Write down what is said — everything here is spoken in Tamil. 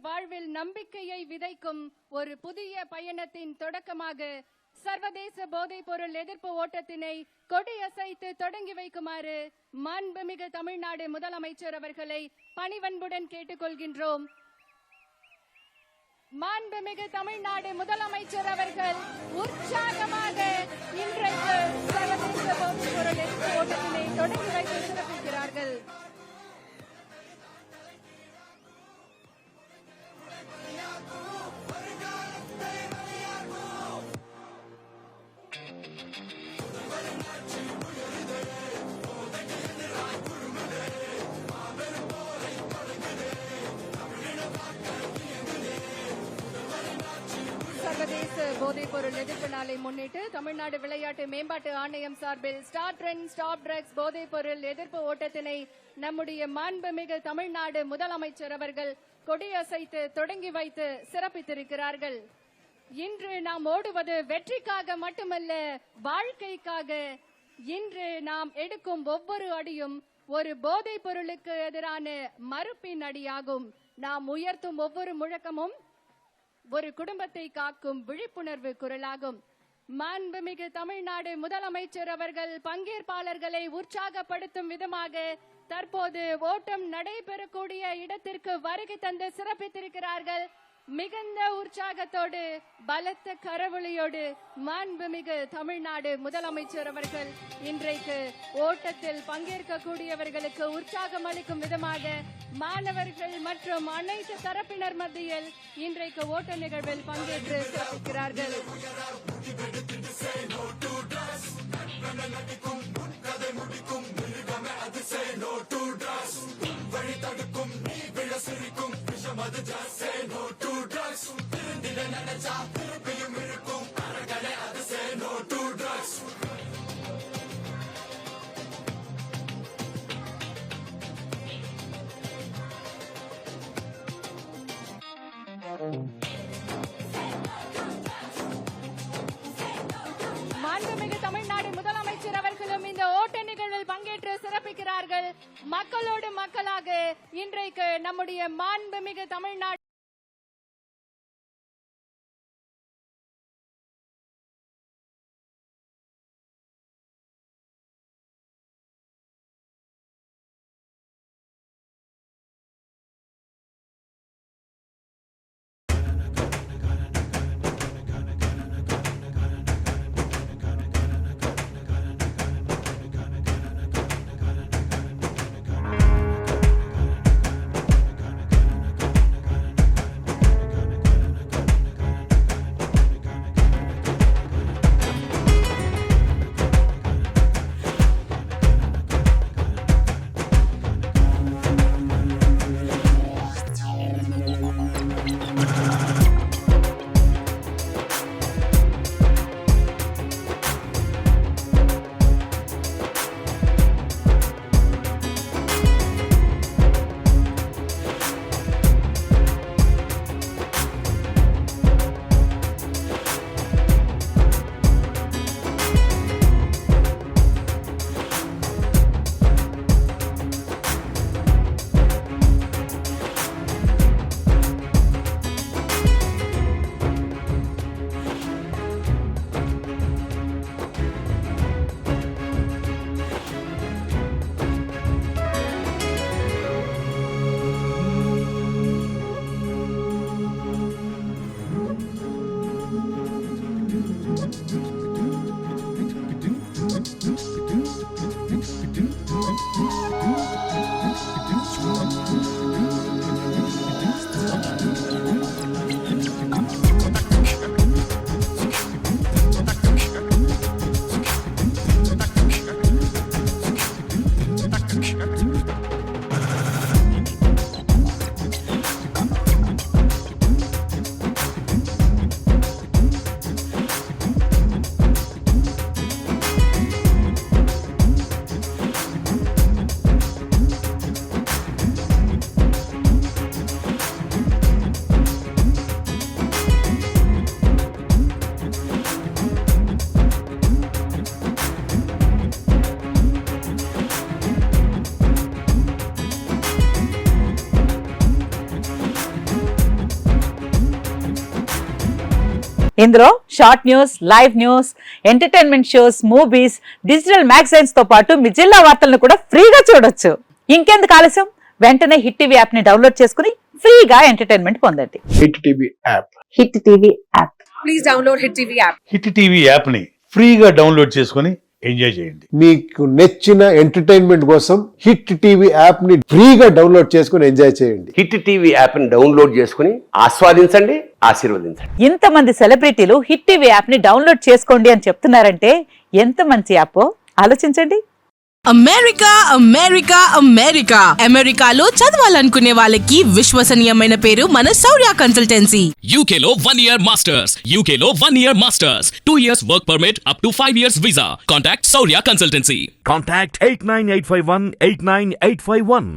வாழ்வில் நம்பிக்கையை விதைக்கும் ஒரு புதிய பயணத்தின் தொடக்கமாக சர்வதேச போதைப் பொருள் எதிர்ப்பு ஓட்டத்தினை கொடியசைத்து தொடங்கி வைக்குமாறு மாண்புமிகு தமிழ்நாடு முதலமைச்சர் அவர்களை பணிவன்புடன் கேட்டுக்கொள்கின்றோம். மாண்புமிகு தமிழ்நாடு முதலமைச்சர் அவர்கள் உற்சாகமாக இன்றைக்கு சர்வதேச போதைப் பொருள் எதிர்ப்பு ஓட்டத்தினை தொடங்கி வைத்து சிறப்பிக்கிறார்கள். சர்வதேச போதைப் பொருள் எதிர்ப்பு நாளை முன்னிட்டு தமிழ்நாடு விளையாட்டு மேம்பாட்டு ஆணையம் சார்பில் ஸ்டார்ட் ட்ரெண்ட் ஸ்டாப் ட்ரக்ஸ் போதைப் பொருள் எதிர்ப்பு ஓட்டத்தினை நம்முடைய மாண்புமிகு தமிழ்நாடு முதலமைச்சர் அவர்கள் கொடியசைத்து தொடங்கி வைத்து சிறப்பித்திருக்கிறார்கள். இன்று நாம் ஓடுவது வெற்றிக்காக மட்டுமல்ல, வாழ்க்கைக்காக. இன்று நாம் எடுக்கும் ஒவ்வொரு அடியும் ஒரு போதைப் பொருளுக்கு எதிரான மறுப்பின் அடியாகும். நாம் உயர்த்தும் ஒவ்வொரு முழக்கமும் ஒரு குடும்பத்தை காக்கும் விழிப்புணர்வு குரலாகும். மாண்புமிகு தமிழ்நாடு முதலமைச்சர் அவர்கள் பங்கேற்பாளர்களை உற்சாகப்படுத்தும் விதமாக தற்போது ஓட்டம் நடைபெறக்கூடிய இடத்திற்கு வருகை தந்து சிறப்பித்திருக்கிறார்கள். மிகுந்த உற்சாகத்தோடு பலத்த கரவொலியோடு மாண்புமிகு தமிழ்நாடு முதலமைச்சர் அவர்கள் இன்றைக்கு ஓட்டத்தில் பங்கேற்கக்கூடியவர்களுக்கு உற்சாகம் அளிக்கும் விதமாக மாணவர்கள் மற்றும் அனைத்து தரப்பினர் மத்தியில் இன்றைக்கு ஓட்ட நிகழ்வில் பங்கேற்று சிறப்பிக்கிறார்கள். மாண்புமிகு தமிழ்நாடு முதலமைச்சர் அவர்களும் இந்த ஓட்ட நிகழ்வில் பங்கேற்று சிறப்பிக்கிறார்கள். மக்களோடு மக்களாக இன்றைக்கு நம்முடைய மாண்புமிகு தமிழ்நாடு ఇందులో short news, live news, entertainment shows, movies, digital magazines తో పాటు మీ జిల్లా వార్తలను కూడా ఫ్రీగా చూడొచ్చు. ఇంకెందుకు ఆలస్యం, వెంటనే హిట్ టీవీ యాప్ ని డౌన్లోడ్ చేసుకుని ఫ్రీగా ఎంటర్టైన్మెంట్ పొందండి. Hit TV app. Hit TV app. Please download hit TV app. Hit TV app ని ఫ్రీగా డౌన్లోడ్ చేసుకుని ఎంజాయ్ చేయండి. మీకు నచ్చిన ఎంటర్టైన్మెంట్ కోసం హిట్ టీవీ యాప్ ని ఫ్రీగా డౌన్లోడ్ చేసుకుని ఎంజాయ్ చేయండి. హిట్ టీవీ యాప్ ని డౌన్లోడ్ చేసుకుని ఆస్వాదించండి, ఆశీర్వదించండి. ఇంతమంది సెలబ్రిటీలు హిట్ టీవీ యాప్ ని డౌన్లోడ్ చేసుకోండి అని చెప్తున్నారంటే ఎంత మంచి యాప్ ఆలోచించండి. అమెరికా అమెరికా అమెరికా అమెరికాలో చదవాలనుకునే వాళ్ళకి విశ్వసనీయమైన పేరు మన శౌర్య కన్సల్టెన్సీ. UK లో 1 year masters. UK లో 1 year masters. 2 years work permit up to 5 years visa. Contact Saurya Consultancy. Contact 89851 89851.